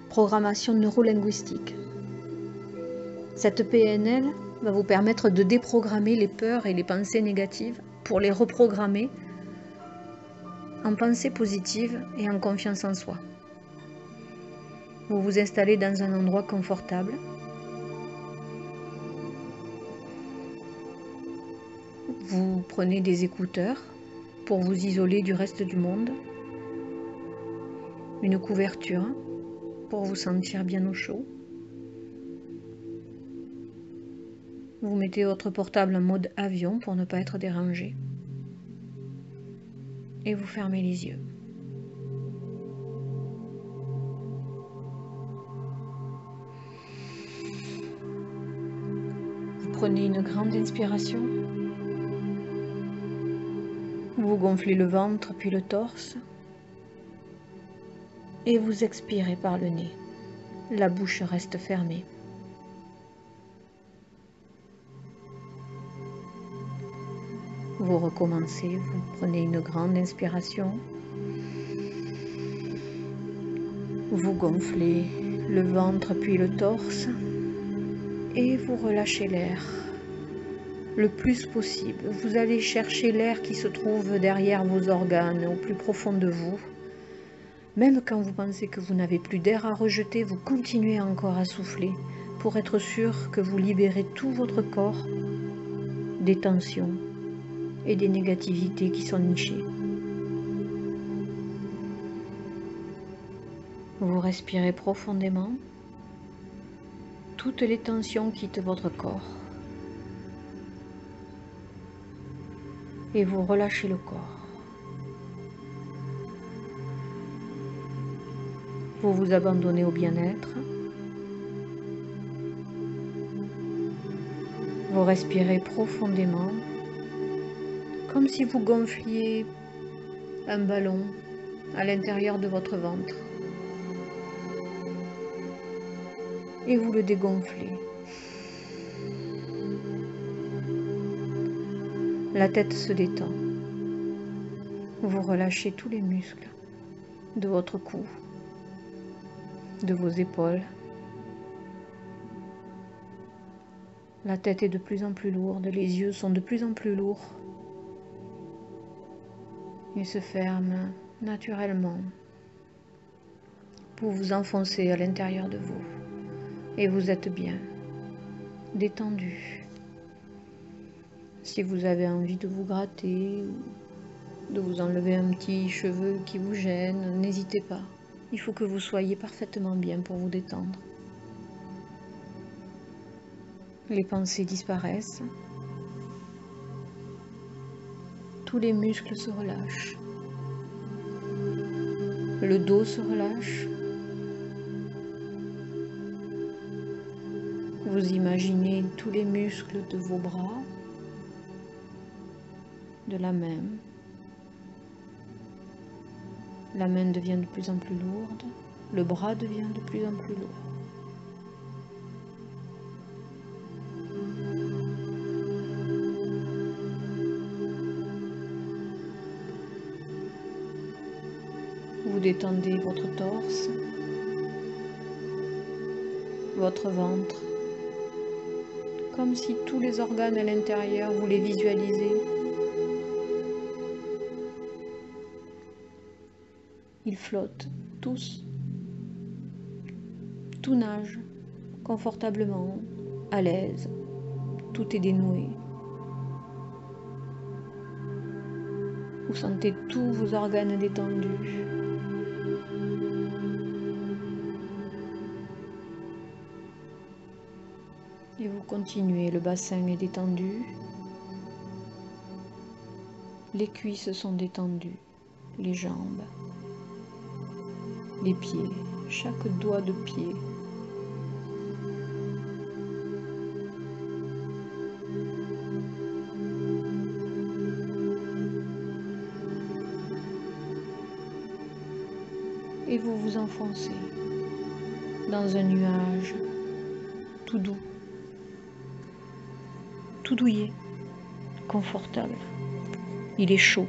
programmation neurolinguistique. Cette PNL va vous permettre de déprogrammer les peurs et les pensées négatives pour les reprogrammer en pensée positive et en confiance en soi. Vous vous installez dans un endroit confortable. Vous prenez des écouteurs pour vous isoler du reste du monde. Une couverture pour vous sentir bien au chaud. Vous mettez votre portable en mode avion pour ne pas être dérangé. Et vous fermez les yeux. Vous prenez une grande inspiration. Vous gonflez le ventre puis le torse. Et vous expirez par le nez. La bouche reste fermée. Vous recommencez, vous prenez une grande inspiration. Vous gonflez le ventre puis le torse. Et vous relâchez l'air le plus possible. Vous allez chercher l'air qui se trouve derrière vos organes, au plus profond de vous. Même quand vous pensez que vous n'avez plus d'air à rejeter, vous continuez encore à souffler pour être sûr que vous libérez tout votre corps des tensions et des négativités qui sont nichées. Vous respirez profondément. Toutes les tensions quittent votre corps. Et vous relâchez le corps. Vous vous abandonnez au bien-être. Vous respirez profondément, comme si vous gonfliez un ballon à l'intérieur de votre ventre. Et vous le dégonflez. La tête se détend. Vous relâchez tous les muscles de votre cou, de vos épaules. La tête est de plus en plus lourde, les yeux sont de plus en plus lourds. Ils se ferment naturellement pour vous enfoncer à l'intérieur de vous. Et vous êtes bien détendu. Si vous avez envie de vous gratter, de vous enlever un petit cheveu qui vous gêne, n'hésitez pas. Il faut que vous soyez parfaitement bien pour vous détendre. Les pensées disparaissent. Tous les muscles se relâchent. Le dos se relâche. Vous imaginez tous les muscles de vos bras, de la main. La main devient de plus en plus lourde, le bras devient de plus en plus lourd. Vous détendez votre torse, votre ventre, comme si tous les organes à l'intérieur, vous les visualisez. Ils flottent, tous. Tout nage confortablement, à l'aise. Tout est dénoué. Vous sentez tous vos organes détendus. Et vous continuez, le bassin est détendu. Les cuisses sont détendues, les jambes, les pieds, chaque doigt de pied. Et vous vous enfoncez dans un nuage tout doux, tout douillet, confortable. Il est chaud,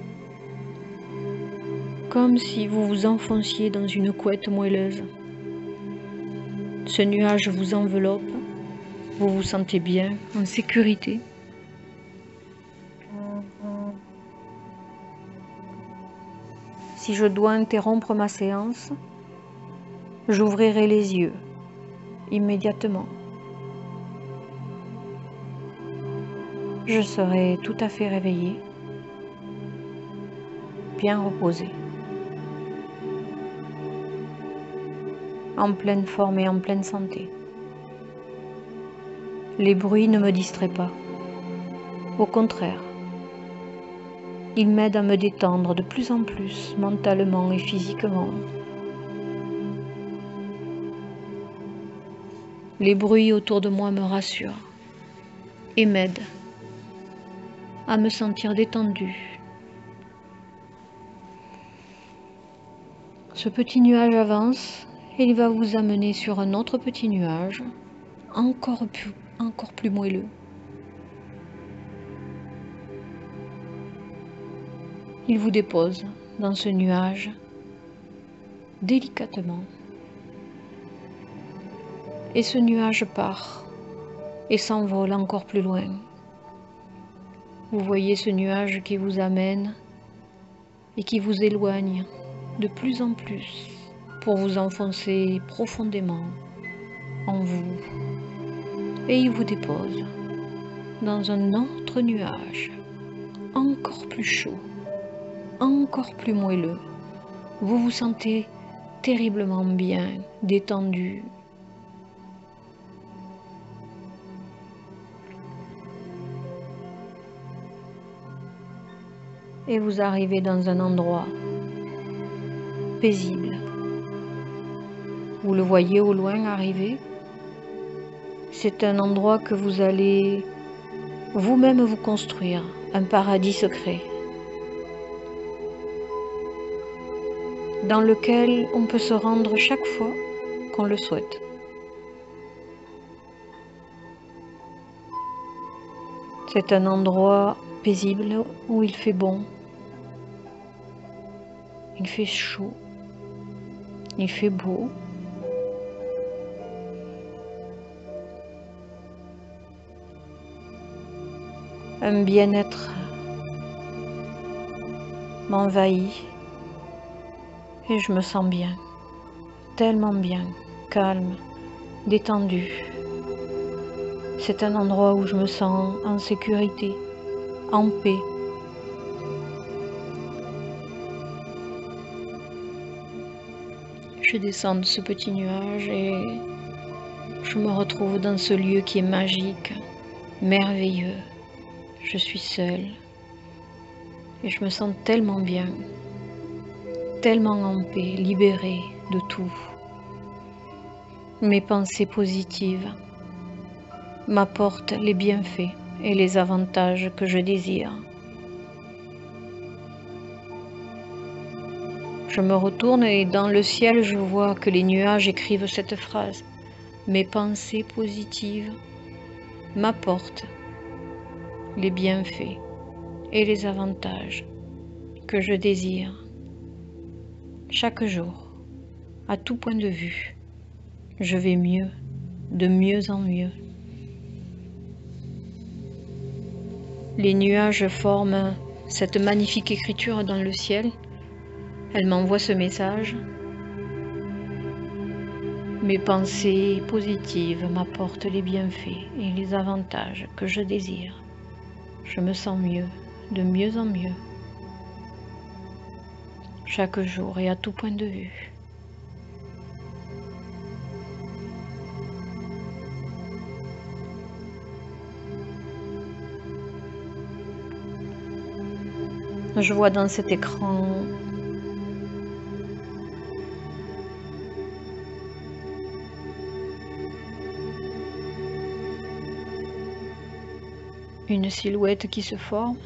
comme si vous vous enfonciez dans une couette moelleuse. Ce nuage vous enveloppe, vous vous sentez bien, en sécurité. Si je dois interrompre ma séance, j'ouvrirai les yeux immédiatement. Je serai tout à fait réveillée, bien reposée, en pleine forme et en pleine santé. Les bruits ne me distraient pas. Au contraire, ils m'aident à me détendre de plus en plus, mentalement et physiquement. Les bruits autour de moi me rassurent et m'aident à me sentir détendue. Ce petit nuage avance et il va vous amener sur un autre petit nuage, encore plus moelleux. Il vous dépose dans ce nuage délicatement. Et ce nuage part et s'envole encore plus loin. Vous voyez ce nuage qui vous amène et qui vous éloigne de plus en plus pour vous enfoncer profondément en vous. Et il vous dépose dans un autre nuage, encore plus chaud, encore plus moelleux. Vous vous sentez terriblement bien, détendu. Et vous arrivez dans un endroit paisible. Vous le voyez au loin arriver. C'est un endroit que vous allez vous-même vous construire, un paradis secret, dans lequel on peut se rendre chaque fois qu'on le souhaite. C'est un endroit paisible où il fait bon, il fait chaud, il fait beau. Un bien-être m'envahit et je me sens bien, tellement bien, calme, détendu. C'est un endroit où je me sens en sécurité, en paix. Je descends de ce petit nuage et je me retrouve dans ce lieu qui est magique, merveilleux. Je suis seule et je me sens tellement bien, tellement en paix, libérée de tout. Mes pensées positives m'apportent les bienfaits et les avantages que je désire. Je me retourne et dans le ciel, je vois que les nuages écrivent cette phrase. Mes pensées positives m'apportent les bienfaits et les avantages que je désire. Chaque jour, à tout point de vue, je vais mieux, de mieux en mieux. Les nuages forment cette magnifique écriture dans le ciel. Elle m'envoie ce message. Mes pensées positives m'apportent les bienfaits et les avantages que je désire. Je me sens mieux, de mieux en mieux, chaque jour et à tout point de vue. Je vois dans cet écran une silhouette qui se forme.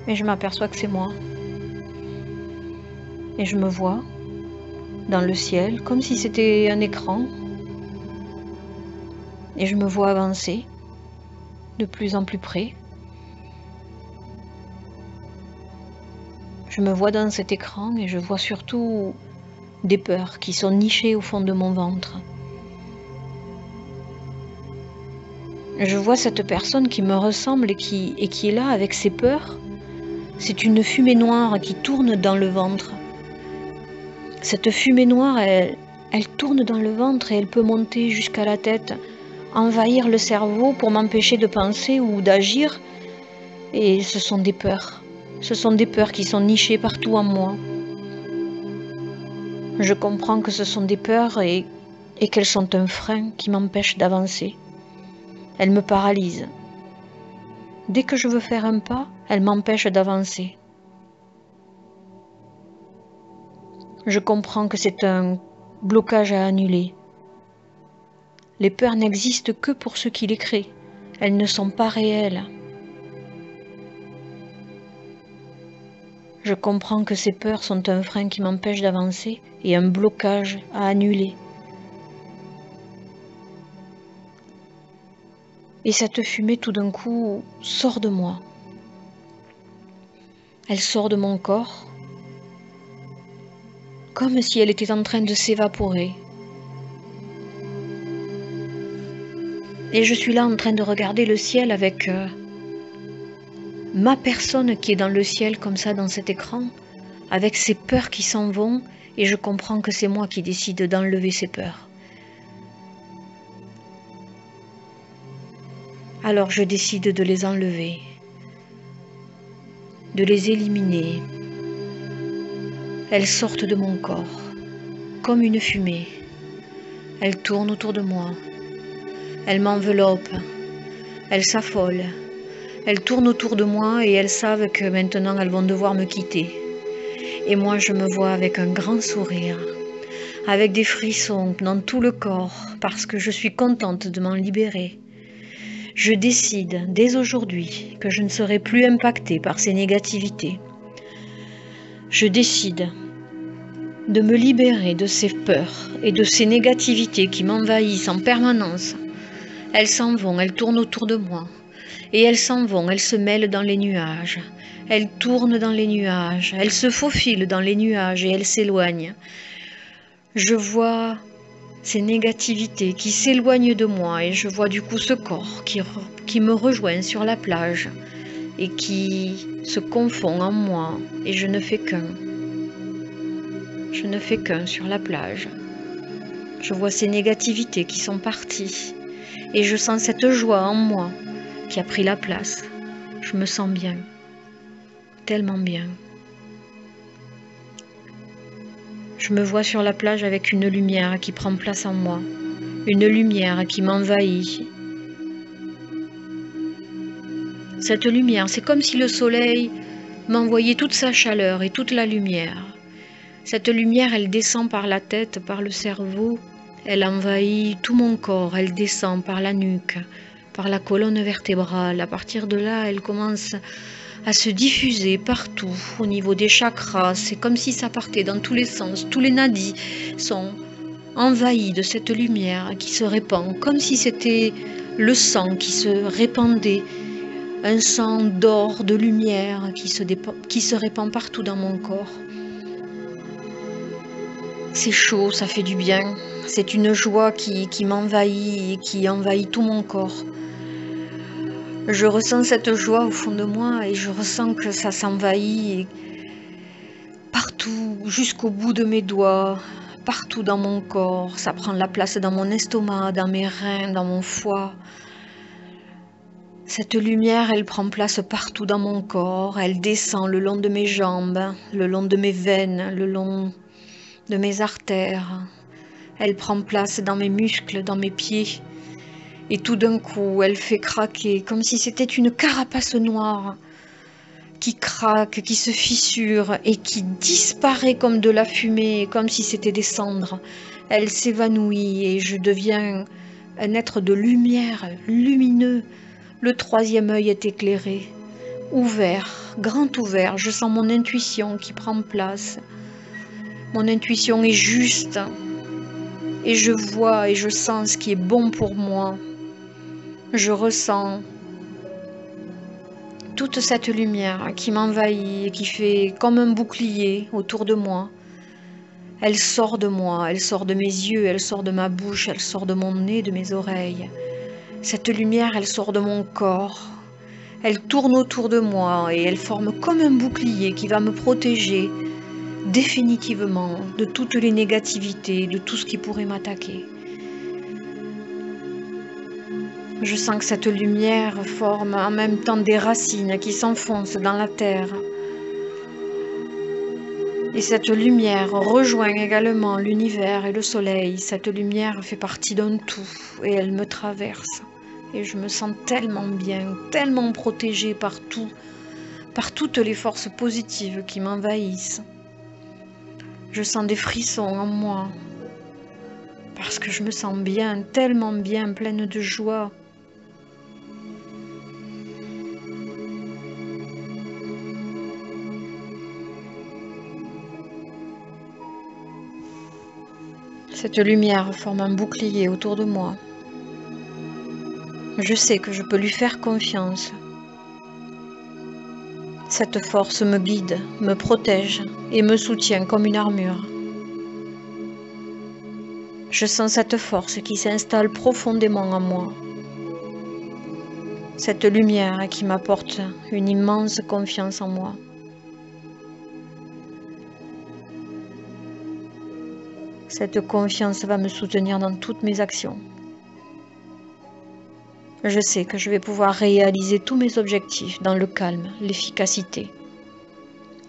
Et je m'aperçois que c'est moi. Et je me vois dans le ciel, comme si c'était un écran. Et je me vois avancer de plus en plus près. Je me vois dans cet écran et je vois surtout des peurs qui sont nichées au fond de mon ventre. Je vois cette personne qui me ressemble et qui est là avec ses peurs. C'est une fumée noire qui tourne dans le ventre. Cette fumée noire, elle tourne dans le ventre et elle peut monter jusqu'à la tête, envahir le cerveau pour m'empêcher de penser ou d'agir. Et ce sont des peurs. Ce sont des peurs qui sont nichées partout en moi. Je comprends que ce sont des peurs et qu'elles sont un frein qui m'empêche d'avancer. Elles me paralysent. Dès que je veux faire un pas, elles m'empêchent d'avancer. Je comprends que c'est un blocage à annuler. Les peurs n'existent que pour ceux qui les créent. Elles ne sont pas réelles. Je comprends que ces peurs sont un frein qui m'empêche d'avancer et un blocage à annuler. Et cette fumée, tout d'un coup, sort de moi. Elle sort de mon corps, comme si elle était en train de s'évaporer. Et je suis là en train de regarder le ciel avec ma personne qui est dans le ciel comme ça dans cet écran, avec ses peurs qui s'en vont, et je comprends que c'est moi qui décide d'enlever ces peurs. Alors je décide de les enlever, de les éliminer. Elles sortent de mon corps, comme une fumée. Elles tournent autour de moi. Elles m'enveloppent. Elles s'affolent. Elles tournent autour de moi et elles savent que maintenant elles vont devoir me quitter. Et moi je me vois avec un grand sourire, avec des frissons dans tout le corps, parce que je suis contente de m'en libérer. Je décide dès aujourd'hui que je ne serai plus impactée par ces négativités. Je décide de me libérer de ces peurs et de ces négativités qui m'envahissent en permanence. Elles s'en vont, elles tournent autour de moi. Et elles s'en vont, elles se mêlent dans les nuages. Elles tournent dans les nuages, elles se faufilent dans les nuages et elles s'éloignent. Je vois ces négativités qui s'éloignent de moi et je vois du coup ce corps qui me rejoint sur la plage et qui se confond en moi et je ne fais qu'un. Je ne fais qu'un sur la plage. Je vois ces négativités qui sont parties et je sens cette joie en moi qui a pris la place. Je me sens bien, tellement bien. Je me vois sur la plage avec une lumière qui prend place en moi, une lumière qui m'envahit. Cette lumière, c'est comme si le soleil m'envoyait toute sa chaleur et toute la lumière. Cette lumière, elle descend par la tête, par le cerveau, elle envahit tout mon corps, elle descend par la nuque, par la colonne vertébrale. À partir de là, elle commence à se diffuser partout, au niveau des chakras. C'est comme si ça partait dans tous les sens. Tous les nadis sont envahis de cette lumière qui se répand, comme si c'était le sang qui se répandait, un sang d'or, de lumière qui se répand partout dans mon corps. C'est chaud, ça fait du bien. C'est une joie qui m'envahit et qui envahit tout mon corps. Je ressens cette joie au fond de moi et je ressens que ça s'envahit partout, jusqu'au bout de mes doigts, partout dans mon corps. Ça prend la place dans mon estomac, dans mes reins, dans mon foie. Cette lumière, elle prend place partout dans mon corps. Elle descend le long de mes jambes, le long de mes veines, le long de mes artères. Elle prend place dans mes muscles, dans mes pieds. Et tout d'un coup, elle fait craquer, comme si c'était une carapace noire qui craque, qui se fissure et qui disparaît comme de la fumée, comme si c'était des cendres. Elle s'évanouit et je deviens un être de lumière, lumineux. Le troisième œil est éclairé, ouvert, grand ouvert. Je sens mon intuition qui prend place. Mon intuition est juste et je vois et je sens ce qui est bon pour moi. Je ressens toute cette lumière qui m'envahit et qui fait comme un bouclier autour de moi. Elle sort de moi, elle sort de mes yeux, elle sort de ma bouche, elle sort de mon nez, de mes oreilles. Cette lumière, elle sort de mon corps. Elle tourne autour de moi et elle forme comme un bouclier qui va me protéger définitivement de toutes les négativités, de tout ce qui pourrait m'attaquer. Je sens que cette lumière forme en même temps des racines qui s'enfoncent dans la terre. Et cette lumière rejoint également l'univers et le soleil. Cette lumière fait partie d'un tout et elle me traverse. Et je me sens tellement bien, tellement protégée par tout, par toutes les forces positives qui m'envahissent. Je sens des frissons en moi parce que je me sens bien, tellement bien, pleine de joie. Cette lumière forme un bouclier autour de moi. Je sais que je peux lui faire confiance. Cette force me guide, me protège et me soutient comme une armure. Je sens cette force qui s'installe profondément en moi. Cette lumière qui m'apporte une immense confiance en moi. Cette confiance va me soutenir dans toutes mes actions. Je sais que je vais pouvoir réaliser tous mes objectifs dans le calme, l'efficacité,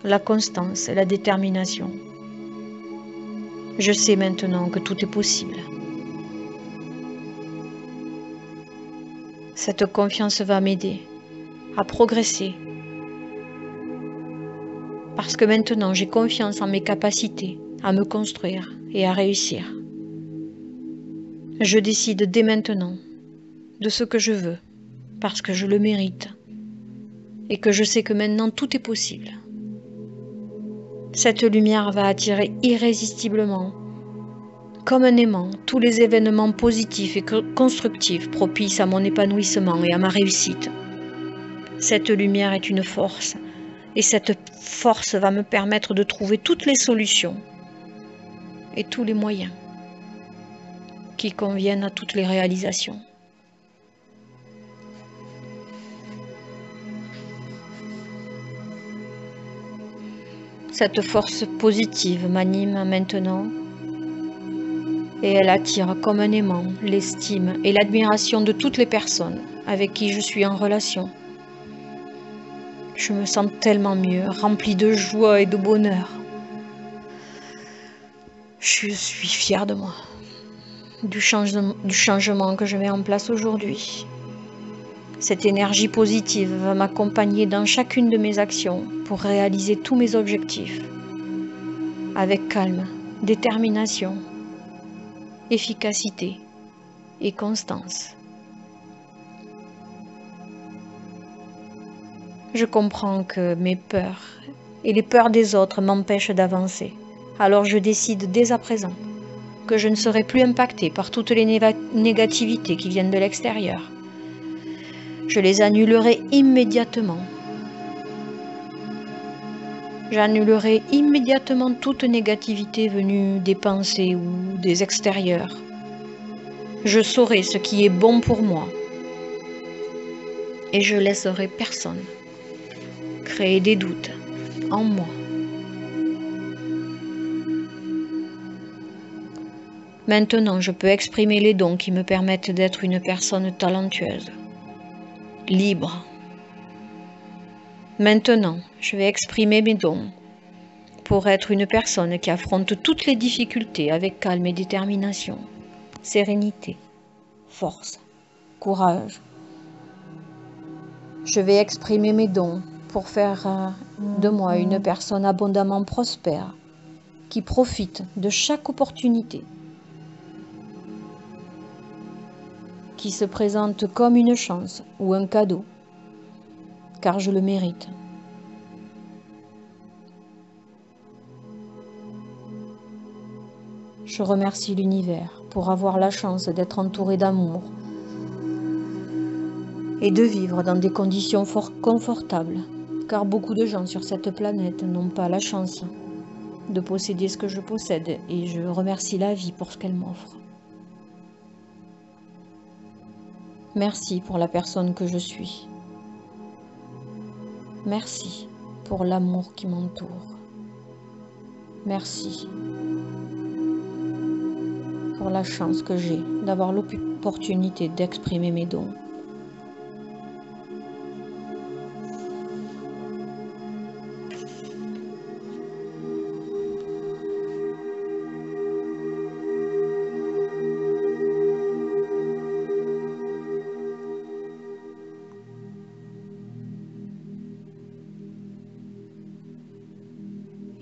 la constance et la détermination. Je sais maintenant que tout est possible. Cette confiance va m'aider à progresser parce que maintenant j'ai confiance en mes capacités à me construire et à réussir. Je décide dès maintenant de ce que je veux, parce que je le mérite, et que je sais que maintenant tout est possible. Cette lumière va attirer irrésistiblement, comme un aimant, tous les événements positifs et constructifs propices à mon épanouissement et à ma réussite. Cette lumière est une force, et cette force va me permettre de trouver toutes les solutions et tous les moyens qui conviennent à toutes les réalisations. Cette force positive m'anime maintenant et elle attire comme un aimant l'estime et l'admiration de toutes les personnes avec qui je suis en relation. Je me sens tellement mieux, remplie de joie et de bonheur. Je suis fière de moi, du changement que je mets en place aujourd'hui. Cette énergie positive va m'accompagner dans chacune de mes actions pour réaliser tous mes objectifs. Avec calme, détermination, efficacité et constance. Je comprends que mes peurs et les peurs des autres m'empêchent d'avancer. Alors je décide dès à présent que je ne serai plus impactée par toutes les négativités qui viennent de l'extérieur. Je les annulerai immédiatement. J'annulerai immédiatement toute négativité venue des pensées ou des extérieurs. Je saurai ce qui est bon pour moi et je laisserai personne créer des doutes en moi. Maintenant, je peux exprimer les dons qui me permettent d'être une personne talentueuse, libre. Maintenant, je vais exprimer mes dons pour être une personne qui affronte toutes les difficultés avec calme et détermination, sérénité, force, courage. Je vais exprimer mes dons pour faire de moi une personne abondamment prospère, qui profite de chaque opportunité, qui se présente comme une chance ou un cadeau, car je le mérite. Je remercie l'univers pour avoir la chance d'être entouré d'amour et de vivre dans des conditions fort confortables, car beaucoup de gens sur cette planète n'ont pas la chance de posséder ce que je possède et je remercie la vie pour ce qu'elle m'offre. Merci pour la personne que je suis. Merci pour l'amour qui m'entoure. Merci pour la chance que j'ai d'avoir l'opportunité d'exprimer mes dons.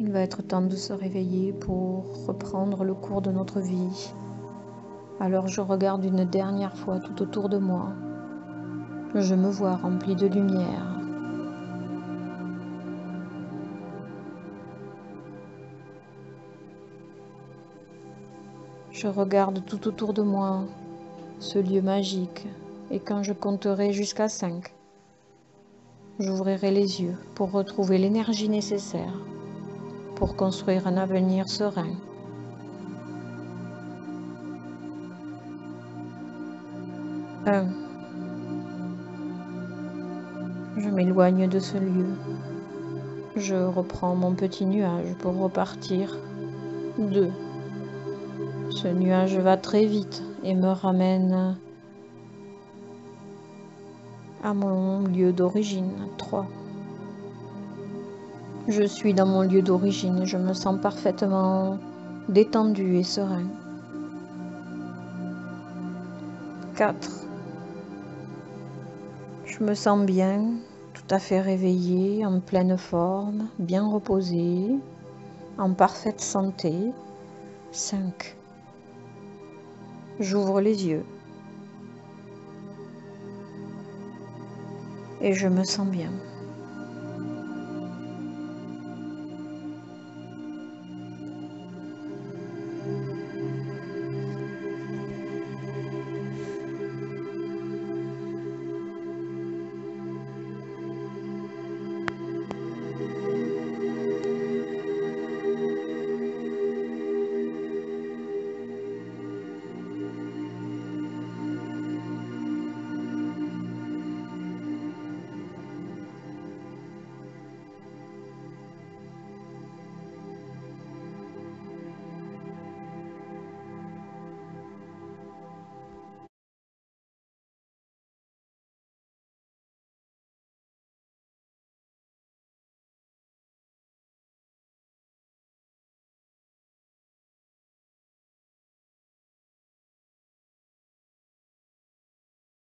Il va être temps de se réveiller pour reprendre le cours de notre vie. Alors je regarde une dernière fois tout autour de moi. Je me vois rempli de lumière. Je regarde tout autour de moi ce lieu magique et quand je compterai jusqu'à 5, j'ouvrirai les yeux pour retrouver l'énergie nécessaire pour construire un avenir serein. 1. Je m'éloigne de ce lieu. Je reprends mon petit nuage pour repartir. 2. Ce nuage va très vite et me ramène à mon lieu d'origine. 3. Je suis dans mon lieu d'origine et je me sens parfaitement détendu et serein. 4. Je me sens bien, tout à fait réveillé, en pleine forme, bien reposé, en parfaite santé. 5. J'ouvre les yeux et je me sens bien.